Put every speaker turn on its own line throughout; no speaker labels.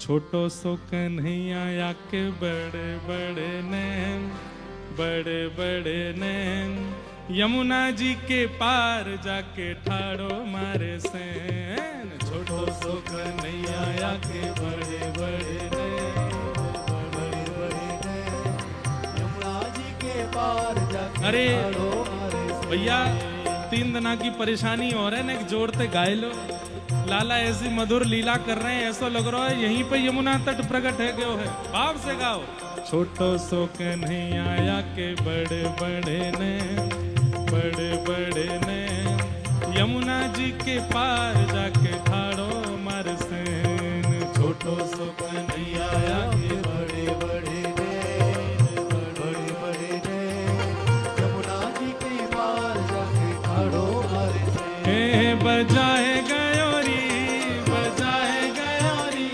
छोटो सो कन्हैया या के बड़े बड़े नैन, बड़े बड़े नैन, यमुना जी के पार जाके ठाड़ो मारे सैन। छोटो सो कन्हैया या के बड़े बड़े नैन, बड़े बड़े नैन,
यमुना जी के पार जाके
अरे
ठाड़ो मारे सैन।
भैया 3 दिना की परेशानी हो रहा है ना, एक जोर ते गाय लो। लाला ऐसी मधुर लीला कर रहे हैं, ऐसा लग रहा है यहीं पे यमुना तट प्रकट है गयो है। भाव से गाओ। छोटो सो कन्हैया या के बड़े बड़े ने, बड़े बड़े ने, यमुना जी के पार जाके ठाड़ो मार सैन। छोटो सो कन्हैया या के बड़े बड़े ने,
बड़े बड़े ने, यमुना जी के पार जाके ठाड़ो मारे सैन।
हे बजाए गयोरी, बजाए गयोरी,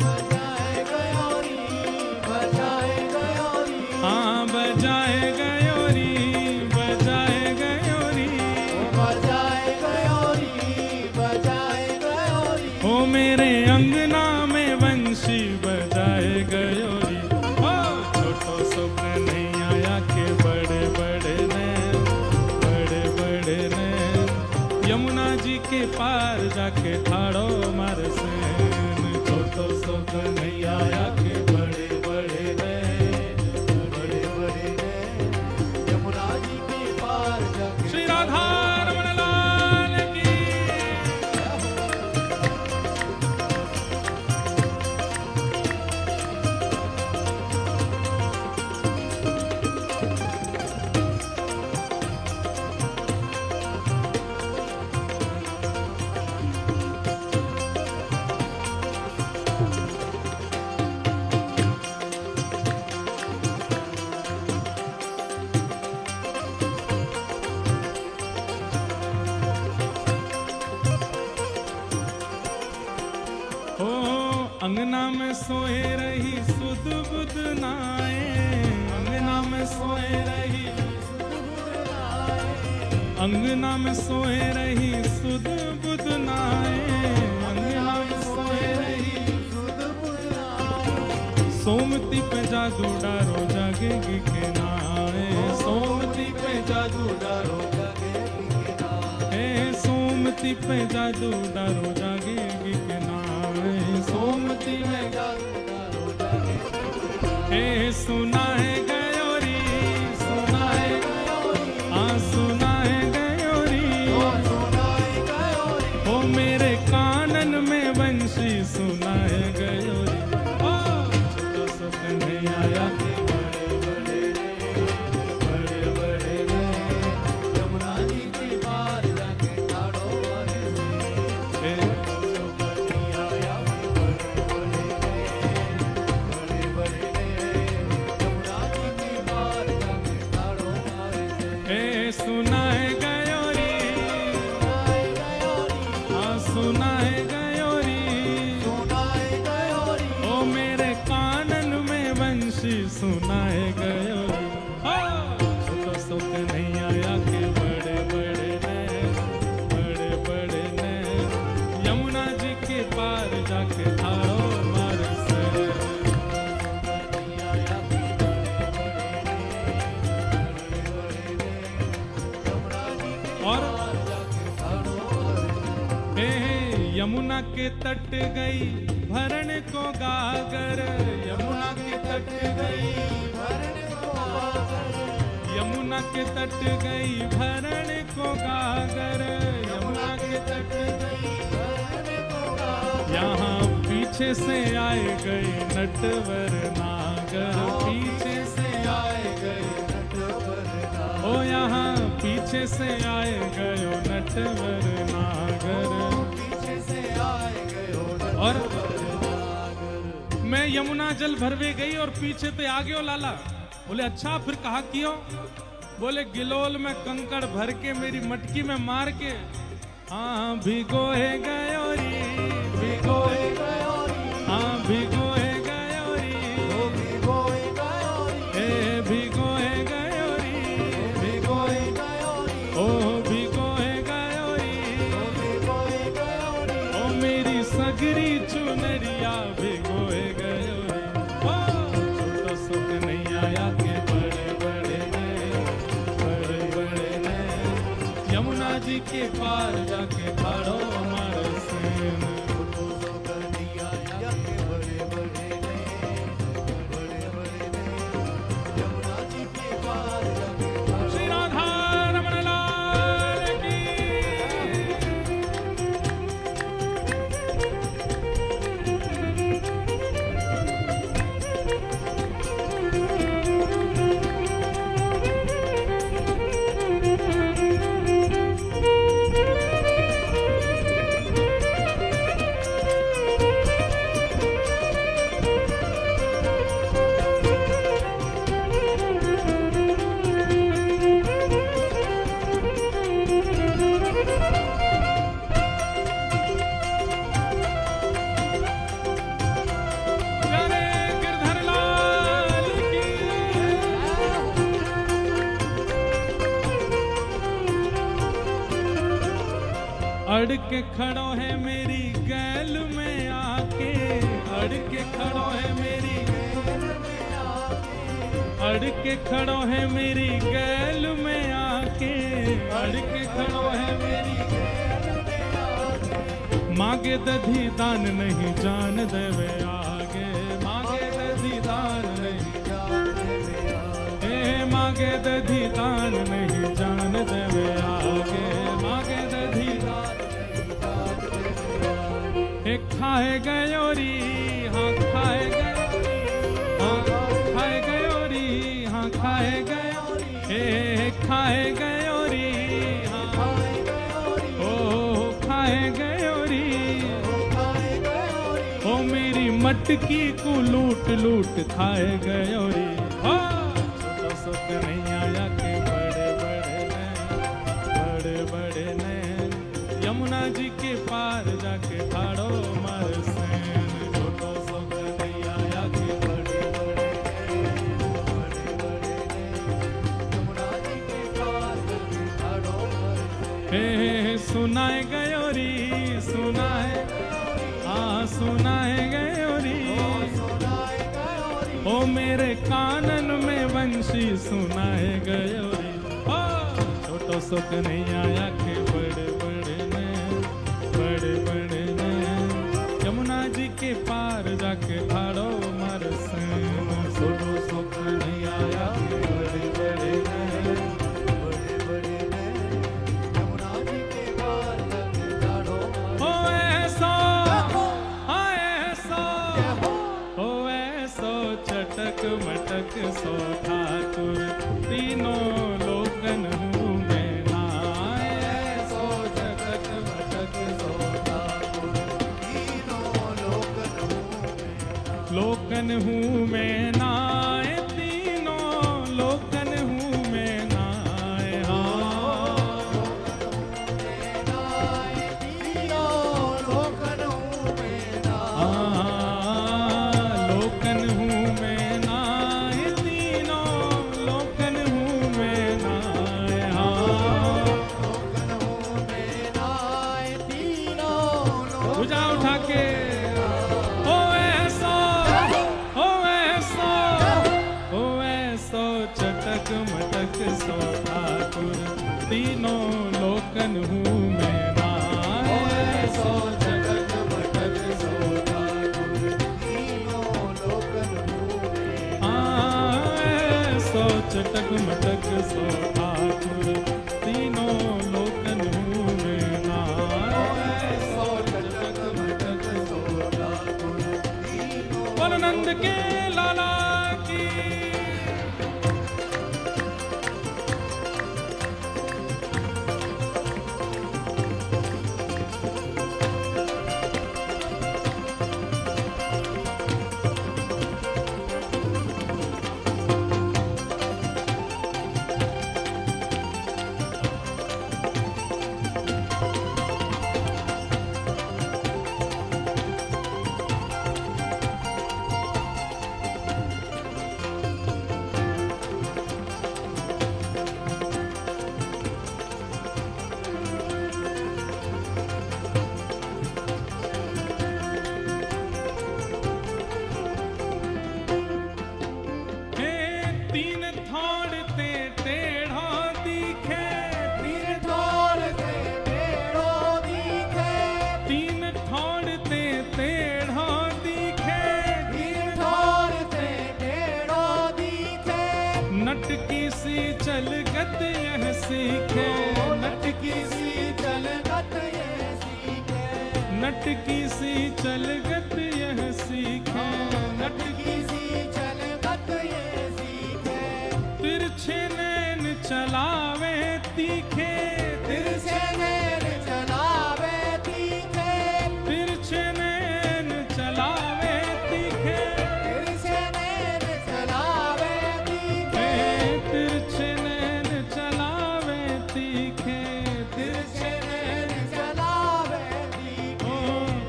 बजाए गयोरी, बजाए गयोरी,
हाँ बजाए गयोरी, बजाए गयोरी,
ओ बजाए गयोरी, बजाए गयोरी,
ओ मेरे अंगना में वंशी बजाए गयोरी। ओ छोटो सो कन्हैया या के बड़े बड़े नैन, बड़े बड़े नैन, यमुना जी के पार जाके ठाड़ो मार सैन। छोटो सो कन्हैया या के बड़े बड़े नैन,
बड़े बड़े ने, यमुना जी के पार जाके
श्री राधा रमण लाल की। हो अंगना में सोए रही सुध बुध नाए, अंगना में सोए रही, अंगना में सोए रही सुध बुध नाए, अंगना में सोए रही
सुध बुलाए।
सोमती पे जादू डारो जागेगी के नाए, सोमती पे जादू डारो, हे सोमती पे जादू डारो जागेगी के नाए, सोमती में हे सुना है गयोरी, सुना है गयोरी, हाँ सुना है गयोरी, ओ मेरे कानन में वंशी सुना है गयोरी। ओ छोटो सो कन्हैया या के बड़े बड़े ने, बड़े बड़े ने,
यमुना जी के पार जाके ठाड़ो मारे सैन।
हे
कन्हैया या के बड़े बड़े ने, बड़े बड़े ने, यमुना जी के पार जाके ठाड़ो मारे सैन।
हे सुना है गयोरी,
सुनाए गयोरी,
हाँ सुना है गयोरी,
सुनाए गयोरी,
ओ मेरे कानन में वंशी सुनाए गयोरी। हो छोटो सो कन्हैया या के बड़े बड़े नैन, बड़े बड़े नैन, यमुना जी के पार जाके ठाड़ो मार सैन।
कन्हैया या के बड़े बड़े ने, बड़े बड़े ने, यमुना जी के
और
पार जाके ठाड़ो मारे सैन।
हे यमुना के तट गई भरण को गागर, यमुना के तट गई,
भरण को आकर,
यमुना के तट गई भरण को गागर, यमुना के तट गई,
भरण को आकर,
यहाँ पीछे से आए गए नटवर नागर, पीछे से आए गए,
नटवर नागर,
ओ यहाँ पीछे से आए गयो नटवर नागर।
पीछे से आए गयो
और
नटवर नागर।
मैं यमुना जल भरवे गई और पीछे ते आ गयो लाला। बोले अच्छा फिर कहा कियो? बोले गिलोल में कंकड़ भर के मेरी मटकी में मार के, हाँ भिगोए गयोरी,
भिगोए गयोरी,
हाँ भिगोए गयोरी,
ओ भिगोए गयोरी,
हे भिगोए गयोरी,
भिगोए गयोरी,
ओ भिगोए गयोरी,
ओ भिगोए गयोरी,
ओ मेरी सगरी चुनरिया भिगोए अड़ के खड़ो है मेरी गैल में आके, अड़ के खड़ो है मेरी, अड़ के खड़ो है मेरी गैल में आके, अड़ के खड़ो है मेरी, मांगे दधी दान नहीं जान देवे आगे, मांगे दधी दान नहीं, मांगे दधी दान नहीं जान देवे आगे, मांगे दधी दान नहीं। खाए गयोरी, हाँ खाए गयोरी, हाँ खाए गयोरी, हाँ खाए गयोरी, खाए गयोरी, हाँ ओ खाए गयोरी, ओ मेरी मटकी को लूट लूट खाए गयोरी। सुख नहीं आया के बड़े बड़े नैन, बड़े बड़े नैन, यमुना जी के पार जाके ठाड़ो मार सैन। छोटो सुख नहीं आया के बड़े बड़े नैन, बड़े बड़े नैन, यमुना जी के पार जाके ठाड़ो मार सैन। सुनाए गयोरी, सुनाए, हाँ सुनाए गयोरी, ओ मेरे कानन में वंशी सुनाए गयोरी। ओ छोटो सुख नहीं आया के बड़े बड़े नैन, बड़े बड़े नैन, यमुना जी के पार जाके ठाड़ो मार सैन। छोटो सुख नहीं आया के बड़े बड़े नैन, बड़े बड़े नैन, यमुना जी के पार जाके ठाड़ो मार सैन। ओ ऐसा, हाँ ऐसा, ओ ऐसो चटक मटक सो ठाकुर, तीनों लोकन हूँ मैं नाय। ऐसो चटक मटक सो ठाकुर, तीनों लोकन हूँ मैं, लोकन हूँ मैं नाय, तीनों लोकन हूँ मैं नाय। हाँ लोकन हूँ मैं नाय, तीनों लोकन हूँ मैं नाय, हाँ लोकन हूँ मैं नाय, तीनों भुजा उठा के ओ ऐसा, ओ ऐसा, ओ ऐसो चटक मटक सो ठाकुर, तीनों लोकन हूँ मैं नाय। ऐसो चटक मटक सो ठाकुर, तीनों लोकन हूँ मैं नाय। ऐसो चटक मटक सो ठाकुर, तीनों लोकन हूँ मैं नाय। ऐसो चटक मटक सो ठाकुर, तीनों। बोलो नंद के लाला की। नटकी सी चलगत यह सीखे, नटकी सी चलगत यह सीखे, नटकी सी चलगत यह सीखे, नटकी सी चलगत यह सीखे। तिरछे नैन चलावे तीखे, तिरछे नैन चलावे तीखे, तिरछे नैन चलावे तीखे, तिरछे नैन चलावे तीखे, तिरछे नैन चलावे तीखे, तिरछे नैन चलावे तीखे, ओ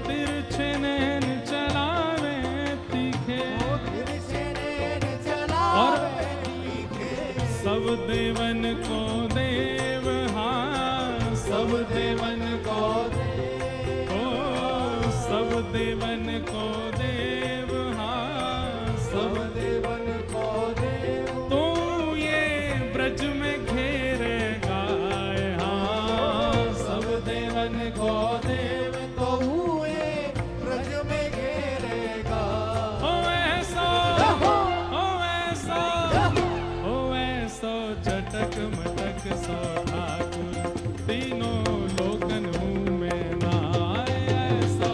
तिरछे नैन चलावे तीखे, ओ तिरछे नैन चलावे तीखे। सब देवन को देव, हाँ सब देवन को देव,
सब देवन को देव
तू ये ब्रज में घेरे गाए हाँ
सब देवन को देव तो हुए ब्रज में घेरेगा
ओ ऐसा चटक मटक सो ठाकुर तीनों लोकन मुँह में ना आए ऐसा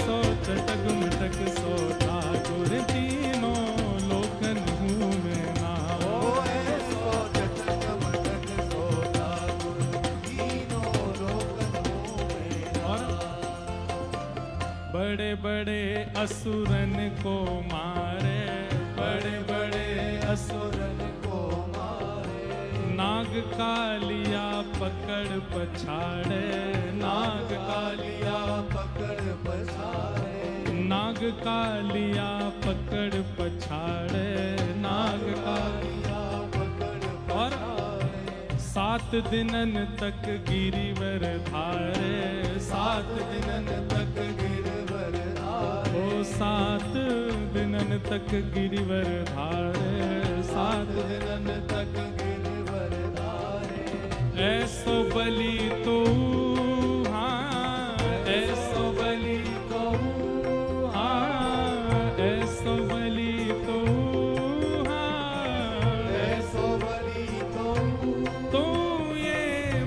सो चटक मटक सो ठाकुर तीनों लोकन मुँह में ना
ओ ऐसो चटक मटक सो ठाकुर तीनों लोकन में
और बड़े बड़े असुरन को मारे बड़े बड़े
असुरन को मारे
नाग कालिया पकड़ पछाड़े नाग
कालिया पकड़ पछाड़े
नाग कालिया पकड़ पछाड़े नाग कालिया
कालिया पकड़
और 7 दिनन तक गिरिवर धारे 7 दिनन तक
गिरवर धारे
ओ 7 दिनन तक गिरिवर धारे 7
दिनन तक गिरवर धारे
ऐसो बलि तो हाँ ऐसो बलि तो हाँ ऐसो बलि तो हाँ
ऐसो बलि
तो ये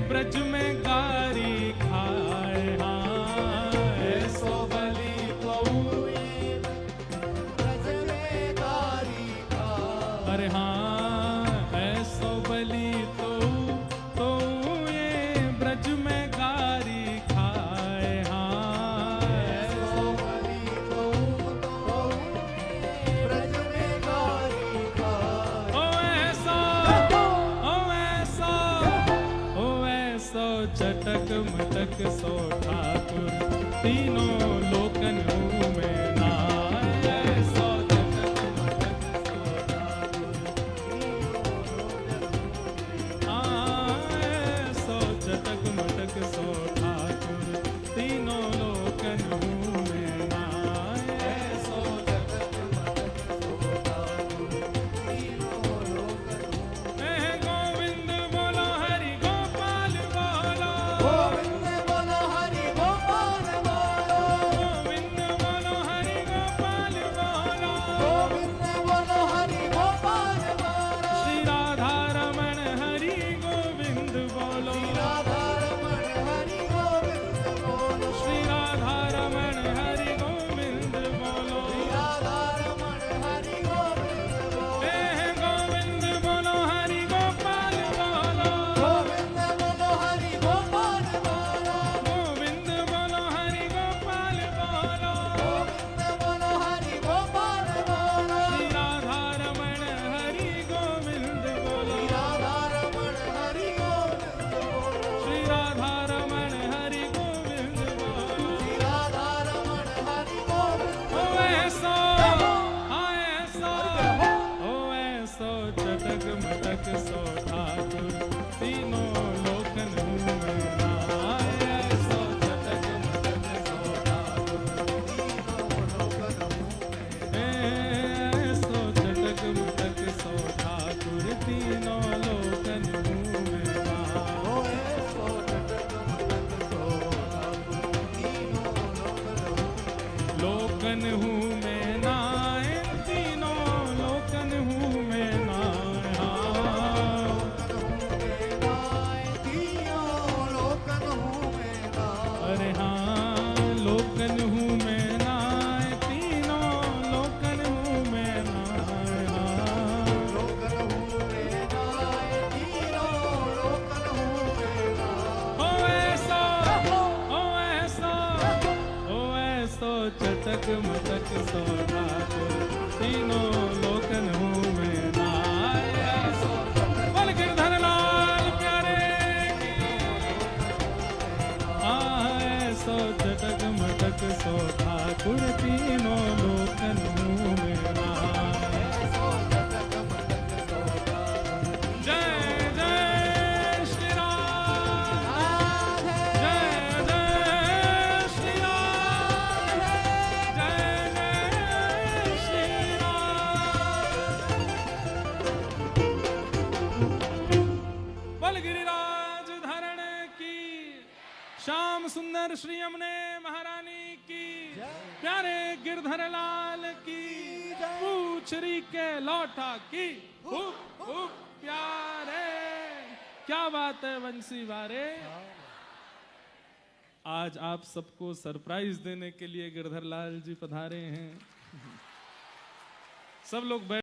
ब्रज में गारी खाए हाँ ऐसो बलि तो
ब्रज में गारी का
अरे हाँ ऐसो बलि तो ये ब्रज में गारी खाए हाँ
ऐसो बलि तो ब्रज में गारी का
ओ ऐसो चटक मटक सो ठाकुर तीनों लोकन मुँह में ना आए। ऐसो चटक मटक सो ऐसो चटक मटक सो ठाकुर तीनों लोकन मुँह में ना आए।
ऐसो जगत मटक सो ठाकुर तीनों लोकन
ऐ गोविंद बोलो हरि गोपाल बोलो
गोविंद बोलो हरि गोपाल बोलो
गोविंद बोलो हरि गोपाल बोलो
गोविंद बोलो हरि गोपाल बोलो
श्री राधा रमण हरि गोविंद बोलो
राधा रमण हरि
सुंदर श्री यमुने महारानी की, प्यारे गिरधर लाल की, पूछरी के लौटा की, प्यारे। क्या बात है बंसी वारे। आज आप सबको सरप्राइज देने के लिए गिरधर लाल जी पधारे हैं। सब लोग बैठ